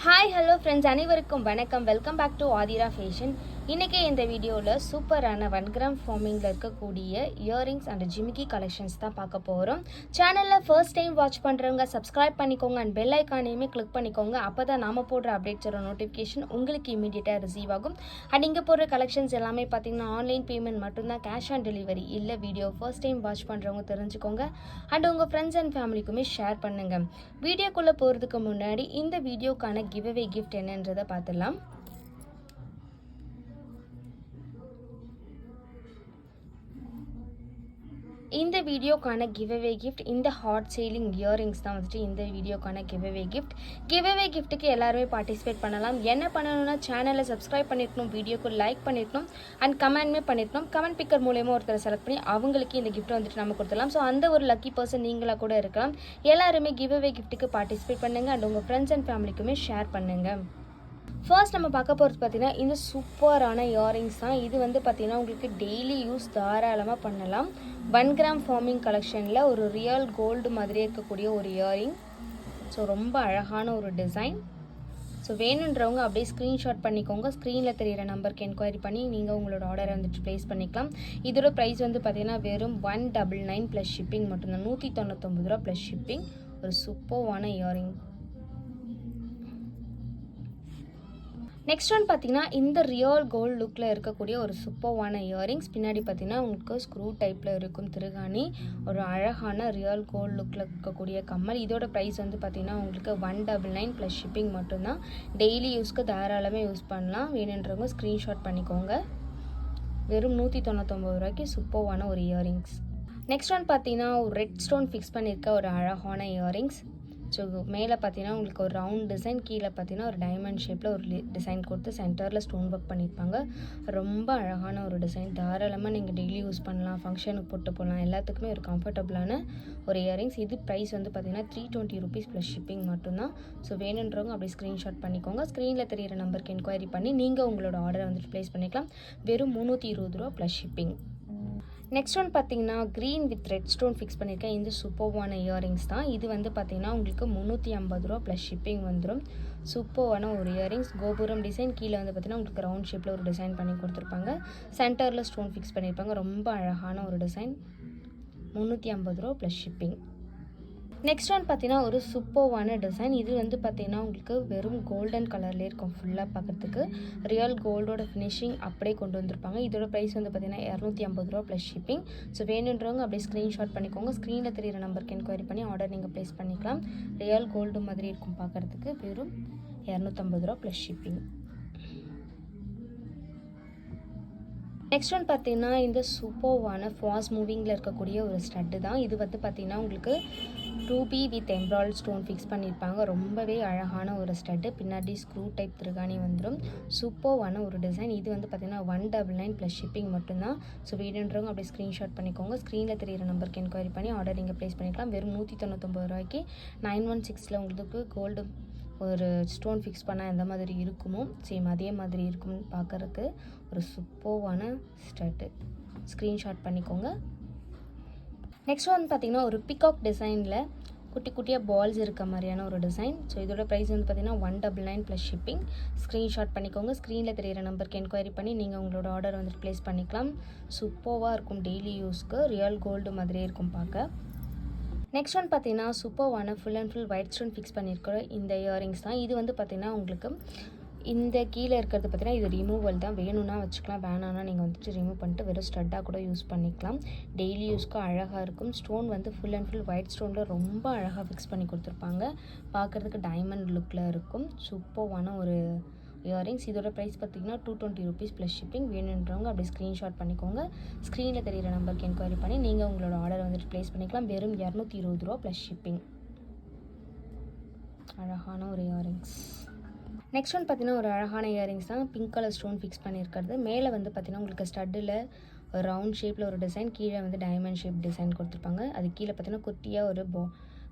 Hi hello friends, அனைவருக்கும் வணக்கம். Welcome back to Athira fashion. இன்றைக்கி இந்த வீடியோவில் சூப்பரான 1 கிராம் ஃபார்மிங்கில் இருக்கக்கூடிய இயரிங்ஸ் அண்ட் ஜிமிக்கி கலெக்ஷன்ஸ் தான் பார்க்க போகிறோம். சேனலில் ஃபர்ஸ்ட் டைம் வாட்ச் பண்ணுறவங்க சப்ஸ்கிரைப் பண்ணிக்கோங்க அண்ட் பெல் ஐக்கானையுமே கிளிக் பண்ணிக்கோங்க. அப்போ தான் நாம் போடுற அப்டேட்ஸோட நோட்டிஃபிகேஷன் உங்களுக்கு இமீடியட்டாக ரிசீவ் ஆகும். அண்ட் இங்கே போடுற கலெக்ஷன்ஸ் எல்லாமே பார்த்திங்கன்னா ஆன்லைன் பேமெண்ட் மட்டும்தான், கேஷ் ஆன் டெலிவரி இல்லை. வீடியோ ஃபர்ஸ்ட் டைம் வாட்ச் பண்ணுறவங்க தெரிஞ்சுக்கோங்க அண்ட் உங்கள் ஃப்ரெண்ட்ஸ் அண்ட் ஃபேமிலிக்குமே ஷேர் பண்ணுங்கள். வீடியோக்குள்ளே போகிறதுக்கு முன்னாடி இந்த வீடியோக்கான கிவ்அவே கிஃப்ட் என்னன்றதை பார்த்துடலாம். இந்த வீடியோக்கான கிவ்அவே கிஃப்ட் இந்த ஹாட் சேலிங் இயரிங்ஸ் தான் வந்துட்டு இந்த வீடியோக்கான கிவ்அவே கிஃப்ட். கிவ்அவே கிஃப்ட்டுக்கு எல்லாருமே பார்ட்டிசிபேட் பண்ணலாம். என்ன பண்ணணும்னா சேனலை சப்ஸ்கிரைப் பண்ணிருக்கணும், வீடியோக்கு லைக் பண்ணிருக்கணும் அண்ட் கமெண்ட்மே பண்ணிருக்கணும். கமெண்ட் பிக்கர் மூலயமா ஒருத்தரை செலக்ட் பண்ணி அவங்களுக்கு இந்த கிஃப்ட் வந்துட்டு நம்ம கொடுத்துடலாம். ஸோ அந்த ஒரு லக்கி பர்சன் நீங்களாக கூட இருக்கலாம். எல்லாருமே கிவ்அவே கிஃப்ட்டுக்கு பார்ட்டிசிபேட் பண்ணுங்கள் அண்ட் உங்கள் ஃப்ரெண்ட்ஸ் அண்ட் ஃபேமிலிக்குமே ஷேர் பண்ணுங்கள். ஃபர்ஸ்ட் நம்ம பார்க்க போகிறது பார்த்திங்கன்னா இந்த சூப்பரான இயரிங்ஸ் தான். இது வந்து பார்த்திங்கன்னா உங்களுக்கு டெய்லி யூஸ் தாராளமாக பண்ணலாம். 1 கிராம் ஃபார்மிங் கலெக்ஷனில் ஒரு ரியல் கோல்டு மாதிரியே இருக்கக்கூடிய ஒரு இயரிங். ஸோ ரொம்ப அழகான ஒரு டிசைன். ஸோ வேணுன்றவங்க அப்படியே ஸ்க்ரீன்ஷாட் பண்ணிக்கோங்க. ஸ்க்ரீனில் தெரிகிற நம்பருக்கு என்கொயரி பண்ணி நீங்கள் உங்களோட ஆர்டரை வந்துட்டு ப்ளேஸ் பண்ணிக்கலாம். இதோட ப்ரைஸ் வந்து பார்த்திங்கன்னா வெறும் 199 ப்ளஸ் ஷிப்பிங் மட்டும்தான். 199 ரூபா ப்ளஸ் ஷிப்பிங். ஒரு சூப்பரான இயரிங். நெக்ஸ்ட் ஒன் பார்த்தீங்கன்னா இந்த ரியல் கோல்டு லுக்கில் இருக்கக்கூடிய ஒரு சூப்பர்வான இயரிங்ஸ். பின்னாடி பார்த்தீங்கன்னா உங்களுக்கு ஸ்க்ரூ டைப்பில் இருக்கும் திருகாணி. ஒரு அழகான ரியல் கோல்டு லுக்கில் இருக்கக்கூடிய கம்மல். இதோட ப்ரைஸ் வந்து பார்த்திங்கன்னா உங்களுக்கு 199 ப்ளஸ் ஷிப்பிங் மட்டும்தான். டெய்லி யூஸ்க்கு தாராளமாக யூஸ் பண்ணலாம். வேணுன்றவங்க ஸ்க்ரீன்ஷாட் பண்ணிக்கோங்க. வெறும் 199 ரூபாய்க்கு சூப்பர்வான ஒரு இயரிங்ஸ். நெக்ஸ்ட் ஒன் பார்த்தீங்கன்னா ஒரு ரெட் ஸ்டோன் ஃபிக்ஸ் பண்ணியிருக்க ஒரு அழகான இயரிங்ஸ். ஸோ மேலே பார்த்தீங்கன்னா உங்களுக்கு ஒரு ரவுண்ட் டிசைன், கீழே பார்த்தீங்கன்னா ஒரு டைமண்ட் ஷேப்பில் ஒரு டிசைன் கொடுத்து சென்டரில் ஸ்டோன் ஒர்க் பண்ணியிருப்பாங்க. ரொம்ப அழகான ஒரு டிசைன். தாராளமாக நீங்கள் டெய்லி யூஸ் பண்ணலாம், ஃபங்க்ஷனுக்கு போட்டு போகலாம், எல்லாத்துக்குமே ஒரு கம்ஃபர்டபுளான ஒரு இயரிங்ஸ். இது ப்ரைஸ் வந்து பார்த்தீங்கன்னா 320 ருபீஸ் ப்ளஸ் ஷிப்பிங் மட்டும்தான். ஸோ வேணுன்றவங்க அப்படி ஸ்க்ரீன்ஷாட் பண்ணிக்கோங்க. ஸ்க்ரீனில் தெரியிற நம்பருக்கு என்கொயரி பண்ணி நீங்கள் உங்களோட ஆர்டரை வந்துட்டு ப்ளேஸ் பண்ணிக்கலாம். வெறும் 320 ரூபா ப்ளஸ் ஷிப்பிங். நெக்ஸ்ட் ஒன் பார்த்தீங்கன்னா green with red stone fix பண்ணியிருக்கேன். இந்த சூப்பர்வான இயரிங்ஸ் தான். இது வந்து பார்த்தீங்கன்னா உங்களுக்கு 350 ரூபா ப்ளஸ் ஷிப்பிங் வந்துடும். சூப்பர்வான ஒரு இயரிங்ஸ். கோபுரம் டிசைன், கீழே வந்து பார்த்தீங்கன்னா உங்களுக்கு ரவுண்ட் ஷேப்பில் ஒரு டிசைன் பண்ணி கொடுத்துருப்பாங்க. சென்டரில் ஸ்டோன் ஃபிக்ஸ் பண்ணியிருப்பாங்க. ரொம்ப அழகான ஒரு டிசைன். 350 ரூபா ப்ளஸ் ஷிப்பிங். நெக்ஸ்ட் ஒன் பார்த்தீங்கன்னா ஒரு சூப்பர்வான டிசைன். இது வந்து பார்த்தீங்கன்னா உங்களுக்கு வெறும் கோல்டன் கலர்லேயே இருக்கும். ஃபுல்லாக பார்க்குறதுக்கு ரியல் கோல்டோட ஃபினிஷிங் அப்படியே கொண்டு வந்திருப்பாங்க. இதோட ப்ரைஸ் வந்து பார்த்தீங்கன்னா 250 ரூபா ப்ளஸ் ஷிப்பிங். ஸோ வேணுன்றவங்க அப்படியே ஸ்க்ரீன்ஷாட் பண்ணிக்கோங்க. ஸ்க்ரீனில் தெரியிற நம்பருக்கு என்கொயரி பண்ணி ஆர்டர் நீங்கள் ப்ளேஸ் பண்ணிக்கலாம். ரியல் கோல்டு மாதிரி இருக்கும் பார்க்குறதுக்கு. வெறும் 250 ரூபா ப்ளஸ் ஷிப்பிங். நெக்ஸ்ட் ஒன் பார்த்தீங்கன்னா இந்த சூப்பர்வான ஃபாஸ்ட் மூவிங்கில் இருக்கக்கூடிய ஒரு ஸ்டட்டு தான். இது வந்து பார்த்தீங்கன்னா உங்களுக்கு Ruby with embroidery stone fix பண்ணியிருப்பாங்க. ரொம்பவே அழகான ஒரு ஸ்டட்டு. பின்னாடி ஸ்க்ரூ டைப் திருகாணி வந்துடும். சூப்பர்வான ஒரு டிசைன். இது வந்து பார்த்தீங்கன்னா 199 ப்ளஸ் ஷிப்பிங் மட்டும்தான். ஸோ வேணுன்றவங்க அப்படியே ஸ்க்ரீன்ஷாட் பண்ணிக்கோங்க. ஸ்க்ரீனில் தெரியிற நம்பருக்கு என்கொயரி பண்ணி ஆர்டர் நீங்கள் ப்ளேஸ் பண்ணிக்கலாம். வெறும் 199 ரூபாய்க்கு 916 உங்களுக்கு கோல்டு ஒரு ஸ்டோன் ஃபிக்ஸ் பண்ணால் எந்த மாதிரி இருக்குமோ சேம் அதே மாதிரி இருக்கும் பார்க்குறதுக்கு. ஒரு சூப்பர்வான ஸ்டட்டு. ஸ்க்ரீன்ஷாட் பண்ணிக்கோங்க. நெக்ஸ்ட் வந்து பார்த்திங்கன்னா ஒரு பிகாக் டிசைனில் குட்டி குட்டியாக பால்ஸ் இருக்க மாதிரியான ஒரு டிசைன். ஸோ இதோட ப்ரைஸ் வந்து பார்த்திங்கன்னா 199 ப்ளஸ் ஷிப்பிங். ஸ்க்ரீன்ஷாட் பண்ணிக்கோங்க. ஸ்க்ரீனில் தெரியிற நம்பருக்கு என்கொயரி பண்ணி நீங்கள் உங்களோட ஆர்டர் வந்துட்டு ப்ளேஸ் பண்ணிக்கலாம். சூப்பராக இருக்கும். டெய்லி யூஸ்க்கு ரியல் கோல்டு மாதிரியே இருக்கும் பார்க்க. நெக்ஸ்ட் ஒன் பார்த்தீங்கன்னா சூப்பர்வான full and full white stone fix பண்ணியிருக்கிற இந்த இயரிங்ஸ் தான். இது வந்து பார்த்திங்கன்னா உங்களுக்கு இந்த கீழே இருக்கிறது பார்த்திங்கன்னா இது ரிமூவல் தான். வேணும்னா வச்சுக்கலாம், வேணான்னா நீங்கள் வந்துட்டு ரிமூவ் பண்ணிட்டு வெறும் ஸ்டட்டாக கூட யூஸ் பண்ணிக்கலாம். டெய்லி யூஸ்க்கு அழகாக இருக்கும். ஸ்டோன் வந்து ஃபுல் அண்ட் ஃபுல் ஒயிட் ஸ்டோனில் ரொம்ப அழகாக ஃபிக்ஸ் பண்ணி கொடுத்துருப்பாங்க. பார்க்குறதுக்கு டைமண்ட் லுக்கில் இருக்கும். சூப்பர்வான ஒரு இயரிங்ஸ். இதோட ப்ரைஸ் பார்த்திங்கன்னா 220 ருபீஸ் ப்ளஸ் ஷிப்பிங். வேணுன்றவங்க அப்படி ஸ்க்ரீன்ஷாட் பண்ணிக்கோங்க. ஸ்க்ரீனில் தெரியிற நம்பருக்கு என்கொயரி பண்ணி நீங்கள் உங்களோட ஆர்டரை வந்துட்டு ப்ளேஸ் பண்ணிக்கலாம். வெறும் 220 ரூபா ப்ளஸ் ஷிப்பிங். அழகான ஒரு இயரிங்ஸ். நெக்ஸ்ட் ஒன் பார்த்தீங்கன்னா ஒரு அழகான இயரிங்ஸ் தான். பிங்க் கலர் ஸ்டோன் ஃபிக்ஸ் பண்ணியிருக்கிறது. மேலே வந்து பார்த்திங்கன்னா உங்களுக்கு ஸ்டட்டில் ஒரு ரவுண்ட் ஷேப்பில் ஒரு டிசைன், கீழே வந்து டைமண்ட் ஷேப் டிசைன் கொடுத்துருப்பாங்க. அது கீழே பார்த்தீங்கன்னா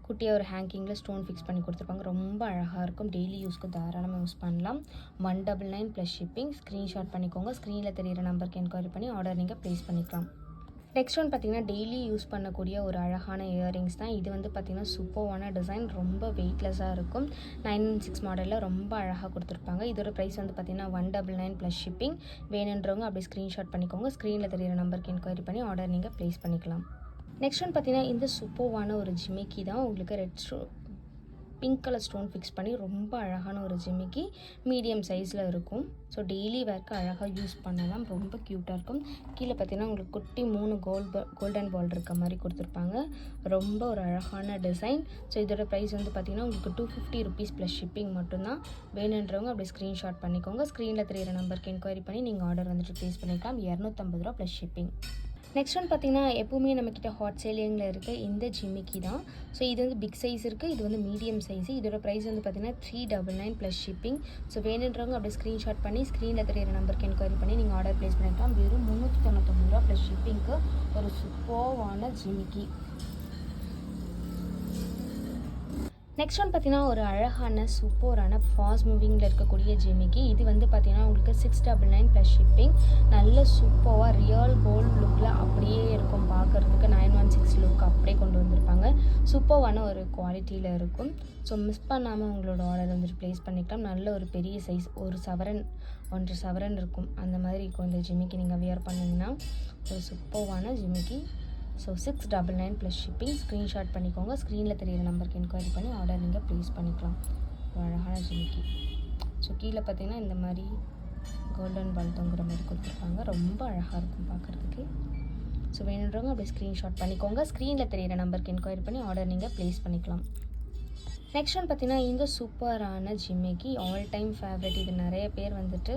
குட்டியாக ஒரு ஹேங்கிங்கில் ஸ்டோன் ஃபிக்ஸ் பண்ணி கொடுத்துருப்பாங்க. ரொம்ப அழகாக இருக்கும். டெய்லி யூஸ்க்கு தாராளமாக யூஸ் பண்ணலாம். 199 ப்ளஸ் ஷிப்பிங். ஸ்க்ரீன்ஷாட் பண்ணிக்கோங்க. ஸ்க்ரீனில் தெரியிற நம்பருக்கு என்கொயரி பண்ணி ஆர்டர் நீங்கள் ப்ளேஸ் பண்ணிக்கலாம். நெக்ஸ்ட் ஒன் பார்த்திங்கன்னா டெய்லி யூஸ் பண்ணக்கூடிய ஒரு அழகான இயரிங்ஸ் தான். இது வந்து பார்த்திங்கன்னா சூப்பர்வான டிசைன், ரொம்ப வெயிட்லெஸ்ஸாக இருக்கும். 916 மாடலில் ரொம்ப அழகாக கொடுத்துருப்பாங்க. இதோட ப்ரைஸ் வந்து பார்த்திங்கன்னா 199 ப்ளஸ் ஷிப்பிங். வேணுன்றவங்க அப்படியே ஸ்க்ரீன்ஷாட் பண்ணிக்கோங்க. ஸ்க்ரீனில் தெரியிற நம்பருக்கு என்கொயரி பண்ணி ஆர்டர் நீங்கள் ப்ளேஸ் பண்ணிக்கலாம். நெக்ஸ்ட் ஒன் பார்த்திங்கன்னா இந்த சூப்பர்வான ஒரு ஜிமிக்கி தான். உங்களுக்கு பிங்க் கலர் ஸ்டோன் ஃபிக்ஸ் பண்ணி ரொம்ப அழகான ஒரு ஜிமிக்கி, மீடியம் சைஸில் இருக்கும். ஸோ டெய்லி வேர்க்கு அழகாக யூஸ் பண்ணலாம், ரொம்ப க்யூட்டாக இருக்கும். கீழே பார்த்தீங்கன்னா உங்களுக்கு குட்டி 3 கோல்டன் பால் இருக்க மாதிரி கொடுத்துருப்பாங்க. ரொம்ப ஒரு அழகான டிசைன். ஸோ இதோட ப்ரைஸ் வந்து பார்த்திங்கன்னா உங்களுக்கு 250 ருபீஸ் ப்ளஸ் ஷிப்பிங் மட்டும்தான். வேணுன்றவங்க அப்படி ஸ்க்ரீன்ஷாட் பண்ணிக்கோங்க. ஸ்க்ரீனில் தெரியிற நம்பருக்கு என்கொயரி பண்ணி நீங்கள் ஆர்டர் வந்துட்டு ப்ளேஸ் பண்ணிக்கலாம். 250 ரூபா ப்ளஸ் ஷிப்பிங். நெக்ஸ்ட் ஒன் பார்த்திங்கன்னா எப்போவுமே நம்மக்கிட்ட ஹாட் சேலிங்கில் இருக்க இந்த ஜிமிக்கி தான். ஸோ இது வந்து பிக் சைஸ் இருக்குது, இது வந்து மீடியம் சைஸு. இதோட ப்ரைஸ் வந்து பார்த்திங்கன்னா 399 ப்ளஸ் ஷிப்பிங். ஸோ வேணுன்றவங்க அப்படியே ஸ்க்ரீன்ஷாட் பண்ணி ஸ்க்ரீனில் தெரியிற நம்பருக்கு என்கொயரி பண்ணி நீங்கள் ஆர்டர் ப்ளேஸ் பண்ணிக்கலாம். வெறும் 399 ரூபா ப்ளஸ் ஷிப்பிங்க்கு ஒரு சூப்பர்வான ஜிமிக்கி. நெக்ஸ்ட் ஒன் பார்த்திங்கன்னா ஒரு அழகான சூப்பரான ஃபாஸ்ட் மூவிங்கில் இருக்கக்கூடிய ஜிமிக்கி. இது வந்து பார்த்திங்கன்னா உங்களுக்கு 699 ப்ளஸ் ஷிப்பிங். நல்ல சூப்பராக ரியல் கோல்டு லுக்கில் அப்படியே இருக்கும் பார்க்குறதுக்கு. 916 லுக் அப்படியே கொண்டு வந்திருப்பாங்க. சூப்பரான ஒரு குவாலிட்டியில் இருக்கும். ஸோ மிஸ் பண்ணாமல் உங்களோட ஆர்டர் வந்துட்டு ப்ளேஸ் பண்ணிக்கலாம். நல்ல ஒரு பெரிய சைஸ், 1 சவரன் இருக்கும், அந்த மாதிரி இருக்கும் இந்த ஜிமிக்கி. நீங்கள் வியர் பண்ணிங்கன்னா ஒரு சூப்பரான ஜிமிக்கி. So 699 plus shipping. ஸ்க்ரீன்ஷாட் பண்ணிக்கோங்க. ஸ்க்ரீனில் தெரியிற நம்பருக்கு என்கொயரி பண்ணி ஆர்டர் நீங்கள் ப்ளேஸ் பண்ணிக்கலாம். ஒரு அழகான ஜிமிக்கி. ஸோ கீழே பார்த்தீங்கன்னா இந்த மாதிரி கோல்டன் பால் தொங்குற மாதிரி கொடுத்துருப்பாங்க. ரொம்ப அழகாக இருக்கும் பார்க்குறதுக்கு. ஸோ வேணுன்றவங்க அப்படியே ஸ்க்ரீன்ஷாட் பண்ணிக்கோங்க. ஸ்க்ரீனில் தெரியிற நம்பருக்கு என்கொயரி பண்ணி ஆர்டர் நீங்கள் ப்ளேஸ் பண்ணிக்கலாம். நெக்ஸ்ட் ஒன் பார்த்திங்கன்னா இந்த சூப்பரான ஜிமிக்கி ஆல் டைம் ஃபேவரட். இது நிறைய பேர் வந்துட்டு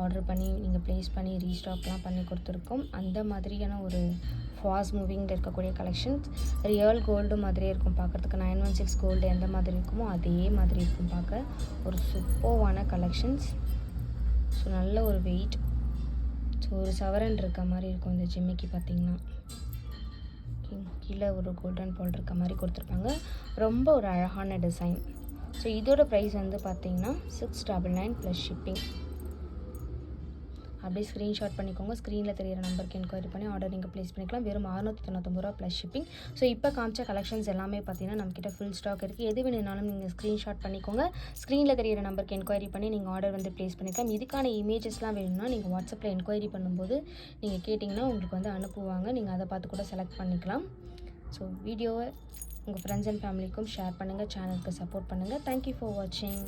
ஆர்டர் பண்ணி நீங்கள் ப்ளேஸ் பண்ணி ரீஸ்டாக்லாம் பண்ணி கொடுத்துருக்கோம். அந்த மாதிரியான ஒரு ஃபாஸ்ட் மூவிங்கில் இருக்கக்கூடிய கலெக்ஷன்ஸ். ரியல் கோல்டு மாதிரியே இருக்கும் பார்க்குறதுக்கு. 916 கோல்டு எந்த மாதிரி இருக்குமோ அதே மாதிரி இருக்கும் பார்க்க. ஒரு சூப்பர்வான கலெக்ஷன்ஸ். ஸோ நல்ல ஒரு வெயிட். ஸோ ஒரு சவரன் இருக்க மாதிரி இருக்கும் இந்த ஜிம்மிக்கு பார்த்திங்கன்னா. கீழே ஒரு கோல்டன் பால் இருக்க மாதிரி கொடுத்துருப்பாங்க. ரொம்ப ஒரு அழகான டிசைன். ஸோ இதோட ப்ரைஸ் வந்து பார்த்திங்கன்னா 699 ப்ளஸ் ஷிப்பிங். அப்படியே ஸ்க்ரீன்ஷாட் பண்ணிக்கோங்க. ஸ்க்ரீனில் தெரியிற நம்பருக்கு என்கொயரி பண்ணி ஆர்டர் நீங்கள் ப்ளேஸ் பண்ணிக்கலாம். வெறும் 699 ரூபா ப்ளஸ் ஷிப்பிங். ஸோ இப்போ காமிச்ச கலெக்ஷன்ஸ் எல்லாமே பார்த்தீங்கன்னா நம்மக்கிட்ட ஃபுல் ஸ்டாக் இருக்குது. எது வேணுனாலும் நீங்கள் ஸ்க்ரீன்ஷாட் பண்ணிக்கோங்க. ஸ்க்ரீனில் தெரியிற நம்பருக்கு என்கொயரி பண்ணி நீங்கள் ஆர்டர் வந்து ப்ளேஸ் பண்ணிக்கலாம். இதுக்கான இமேஜஸ்லாம் வேணும்னா நீங்கள் வாட்ஸ்அப்பில் என்கொயரி பண்ணும்போது நீங்கள் கேட்டிங்கன்னா உங்களுக்கு வந்து அனுப்புவாங்க. நீங்கள் அதை பார்த்து கூட செலக்ட் பண்ணிக்கலாம். ஸோ வீடியோவை உங்கள் ஃப்ரெண்ட்ஸ் அண்ட் ஃபேமிலிக்கும் ஷேர் பண்ணுங்கள். சேனலுக்கு சப்போர்ட் பண்ணுங்கள். தேங்க்யூ ஃபார் வாட்சிங்.